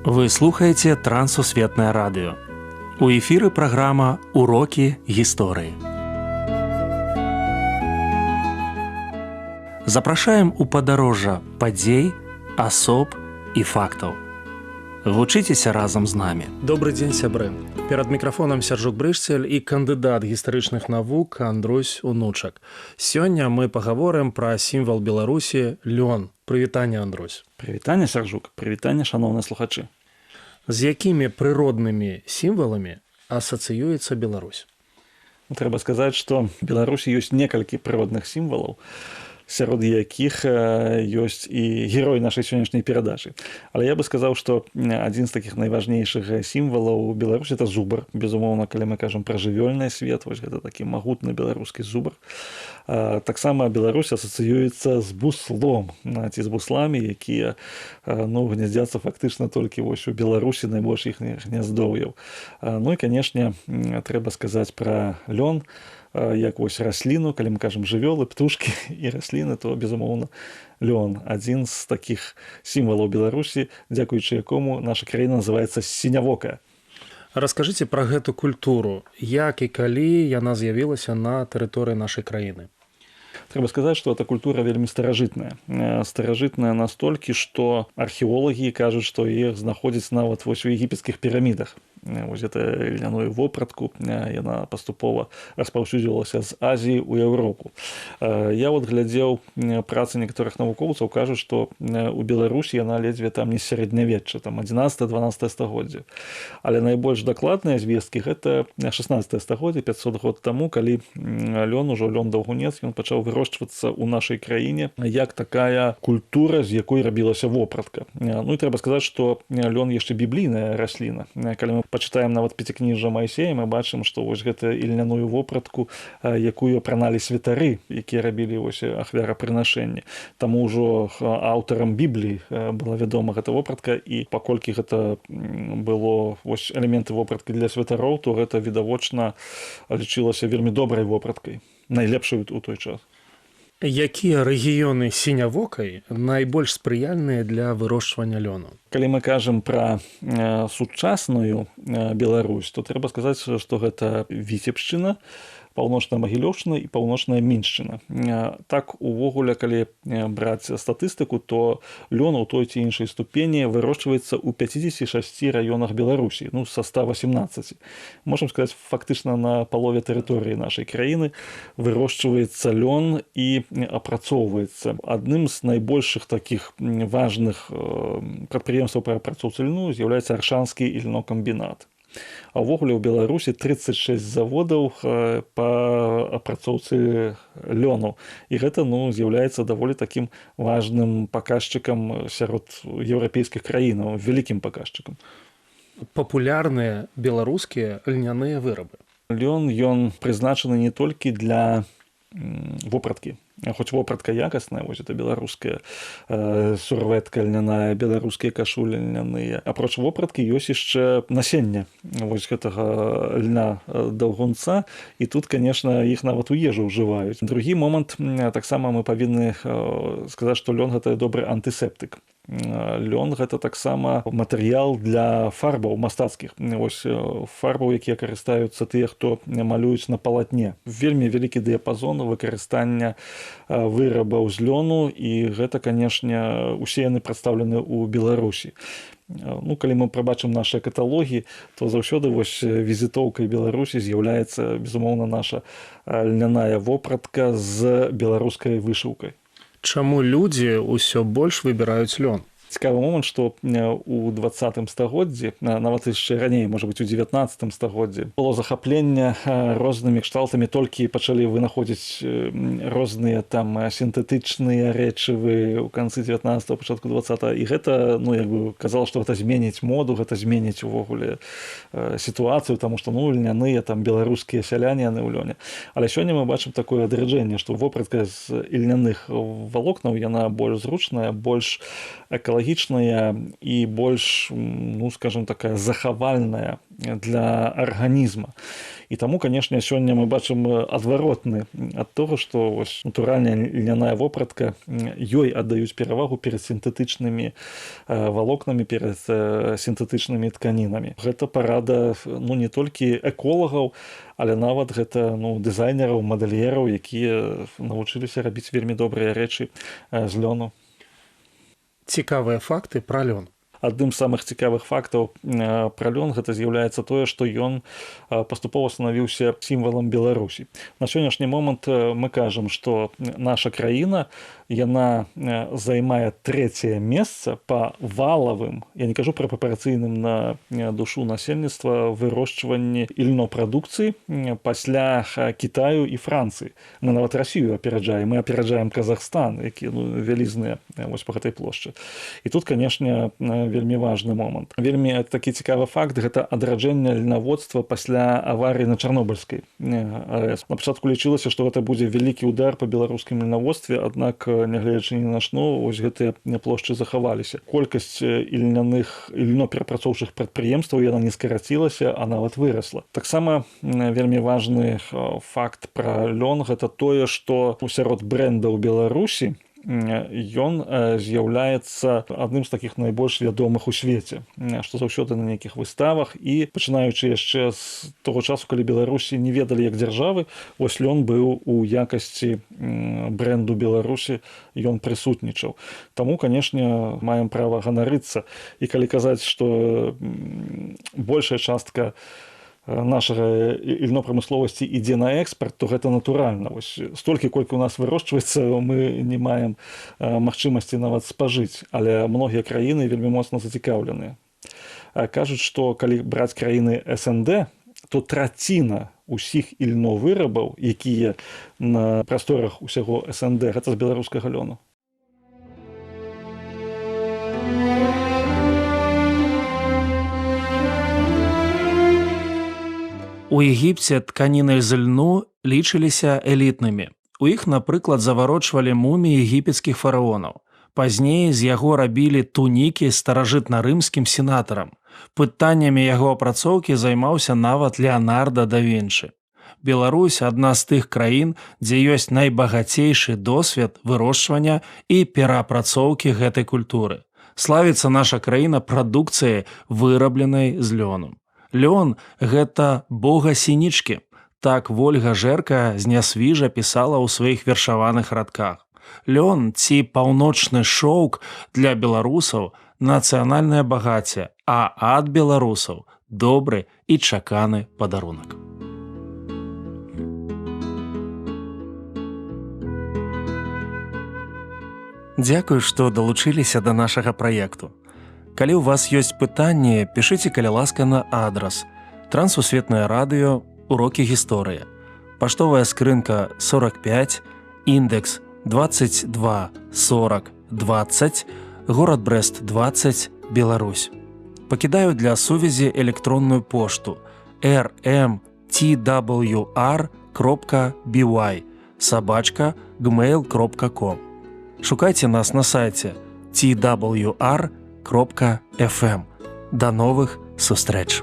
Вы слухаеце Трансусветнае радыё. У эфіры праграма «Урокі гісторыі». Запрашаем у падарожжа падзей, асоб і фактаў. Вучыцеся разам з намі. Добрый дзень, сябры. Перад мікрафонам Сяржук Брышцель і кандыдат гістарычных навук Андрусь Унучак. Сёння мы пагаворым пра сімвал Беларусі лён. Прывітанне, Андрусь. Прывітанне, Сяржук. Прывітанне, шаноўныя слухачы. З якімі прыроднымі сімваламі асацыюецца Беларусь? Трэба сказаць, што ў Беларусі ёсць некалькі прыродных сімвалаў, сярод якіх ёсць і герой нашай сённяшняй перадачы. Але я бы сказаў, што адзін з такіх найважнейшых сімвалаў у Беларусі это зубр. Безумоўна, калі мы кажам пра жывёльны свет, вось гэта такі магутны беларускі зубр. Таксама Беларусь асацыюецца з буслом, ці з бусламі, якія гняздзяцца фактычна толькі вось у Беларусі, найбольш іх гняздоўяў. Ну і, канешне, трэба сказаць пра лён, як вось расліну, калі мы кажам жывёлы, птушкі і расліны, то, безумоўна, лён. Адзін з такіх сімвалаў Беларусі, дзякуючы якому наша краіна называецца сінявокая. Раскажыце пра гэту культуру, як і калі яна з'явілася на тэрыторыі нашай краіны. Трэба сказаць, што эта культура вельмі старажытная. Старажытная настолькі, што археолагі кажуць, што іх знаходзяць нават вось у егіпецкіх пірамідах. Вось гэта льняную вопратку, яна паступова распаўсюдзілася з Азіі ў Еўропу. Я вот глядзеў працы некаторых навукоўцаў, кажуць, што у Беларусі яна ледзьве там не сярэднявечча, там 11-12 стагоддзе. Але найбольш дакладныя звесткі гэта 16 стагоддзе, 500 год таму, калі лён даўгунец, ён пачаў вырошчвацца ў нашай краіне як такая культура, з якой рабілася вопратка. Ну і трэба сказаць, што лён яшчэ біблійная расліна. Калі мы пачытаем нават пяцікніжжа Майсея, мы бачым, што вось гэта ільняную вопратку, якую апраналі святары, якія рабілі вось ахвярапрынашэнні. Таму ўжо аўтарам Бібліі была вядома гэта вопратка, і паколькі гэта было вось элементы вопраткі для святароў, то гэта відавочна лічылася вельмі добрай вопраткай, найлепшай у той час. Якія рэгіёны сінявокай найбольш спрыяльныя для вырошчвання лёну? Калі мы кажам пра сучасную Беларусь, то трэба сказаць, што гэта Віцебшчына, паўночная Магілёўшчына і паўночная Міншчына. Так, увогуле, калі браць статыстыку, то лён у той ці іншай ступені вырошчваецца ў 56 раёнах Беларусі, са 118. Можам сказаць, фактычна на палове тэрыторыі нашай краіны вырошчваецца лён і апрацоўваецца. Адным з найбольшых такіх важных прадпрыемстваў па апрацоўцы льну з'яўляецца Аршанскі ільнокамбінат. А ўвогуле ў Беларусі 36 заводаў па апрацоўцы лёну. І гэта з'яўляецца даволі такім важным паказчыкам сярод еўрапейскіх краінаў, вялікім паказчыкам. Папулярныя беларускія льняныя вырабы. Лён, ён прызначаны не толькі для вопраткі. Хоць вопратка якасная, вось это беларуская сурвэтка льняная, беларускія кашулі льняныя. Апроч вопраткі ёсць яшчэ насенне вось гэтага льна даўгунца, і тут, канешне, іх нават у ежу ўжываюць. Другі момант, таксама мы павінны сказаць, што лён гэта добры антысептык. Лён гэта таксама матэрыял для фарбаў мастацкіх. Вось фарбаў, якія карыстаюцца тыя, хто малююць на палатне. Вельмі вялікі дыяпазон выкарыстання вырабаў з лёну, і гэта, канешне, усе яны прадстаўлены ў Беларусі. Калі мы прабачым нашыя каталогі, то заўсёды вось візітоўкай Беларусі з'яўляецца, безумоўна, наша льняная вопратка з беларускай вышыўкай. Чаму людзі ўсё больш выбіраюць лён? Цікавы момант, што ў 20 стагоддзі, нават яшчэ раней, можа быць, у 19 стагоддзі, было захапленне рознымі кшталтамі, толькі пачалі вынаходзіць розныя там сінтэтычныя рэчывы ў канцы 19-го, пачатку 20-го, і гэта, казала, што гэта зменіць моду, гэта зменіць увогуле сітуацыю, таму што, льняныя там беларускія сяляне, яны ў лёне. Але сёння мы бачым такое адраджэнне, што вопратка з ільняных валокнаў, яна больш зручная, больш экалагічная, экалагічная і больш, ну скажем, такая захавальная для арганізма. І таму, канешне, сёння мы бачым адваротны ад того, што вось натуральная льняная вопратка, ёй аддаюць перавагу перад сінтэтычнымі валокнамі, перад сінтэтычнымі тканінамі. Гэта парада, ну, не толькі эколагаў, але нават гэта, ну, дызайнераў, мадэльераў, якія навучыліся рабіць вельмі добрыя рэчы з лёну. Цікавыя факты пра лён. Адным з самых цікавых фактаў пра лён гэта з'яўляецца тое, што ён паступова станавіўся сімвалам Беларусі. На сённяшні момант мы кажам, што наша краіна, яна займае 3е месца па валавым, я не кажу пра прапарцыйным на душу насельніцтва, вырошчванні ільнопрадукцыі пасля Кітаю і Францыі. Мы нават Расію апераджаем, мы апераджаем Казахстан, які, ну, вялізныя вось па гэтай плошчы. І тут, канешне, вельмі важны момант. Вельмі такі цікавы факт, гэта адраджэнне льнаводства пасля аварыі на Чарнобыльскай АЭС. На пачатку лічылася, што гэта будзе вялікі удар па беларускім льнаводстве, аднак, нягледзячы ні на што, вось гэтыя плошчы захаваліся. Колькасць ільноперапрацоўчых прадпрыемстваў яна не скарацілася, а нават вырасла. Таксама вельмі важны факт пра лён гэта тое, што сярод брэндаў Беларусі ён з'яўляецца адным з такіх найбольш вядомых у свеце, што заўсёды на нейкіх выставах, і пачынаючы яшчэ з таго часу, калі Беларусі не ведалі як дзяржавы, вось лён быў у якасці брэнду Беларусі, ён прысутнічаў. Таму, канешне, маем права ганарыцца. І калі казаць, што большая частка нашага ільнопрамысловасці ідзе на экспарт, то гэта натуральна. Вось столькі, колькі у нас вырошчваецца, мы не маем магчымасці нават спажыць, але многія краіны вельмі моцна зацікаўленыя. Кажуць, што калі браць краіны СНД, то траціна ўсіх ільновырабаў, якія на прасторах усяго СНД, гэта з беларускага лёну. У Егіпце тканіны з льну лічыліся элітнымі. У іх, напрыклад, заварочвалі муміі егіпецкіх фараонаў. Пазней з яго рабілі тунікі старажытна-рымскім сенатарам. Пытаннямі яго апрацоўкі займаўся нават Леанарда да Вінчы. Беларусь – адна з тых краін, дзе ёсць найбагацейшы досвед вырошчвання і пераапрацоўкі гэтай культуры. Славіцца наша краіна прадукцыяй, вырабленай з лёну. Лён – гэта бога сінічкі. Так Вольга Жэрка з Нясвіжа пісала ў сваіх вершаваных радках. Лён ці паўночны шоўк для беларусаў – нацыянальнае багацце, а ад беларусаў – добры і чаканы падарунак. Дзякую, што далучыліся да нашага праекту. Калі ў вас ёсць пытанні, пішыце, каля ласка, на адрас Трансусветнае радыё, урокі гісторыі. Паштовая скрынка 45, індекс 22 40 20, горад Брэст 20, Беларусь. Пакідаю для сувязі электронную пошту rmtwr.by@gmail.com. Шукайце нас на сайце twr.fm. До новых сустрэч!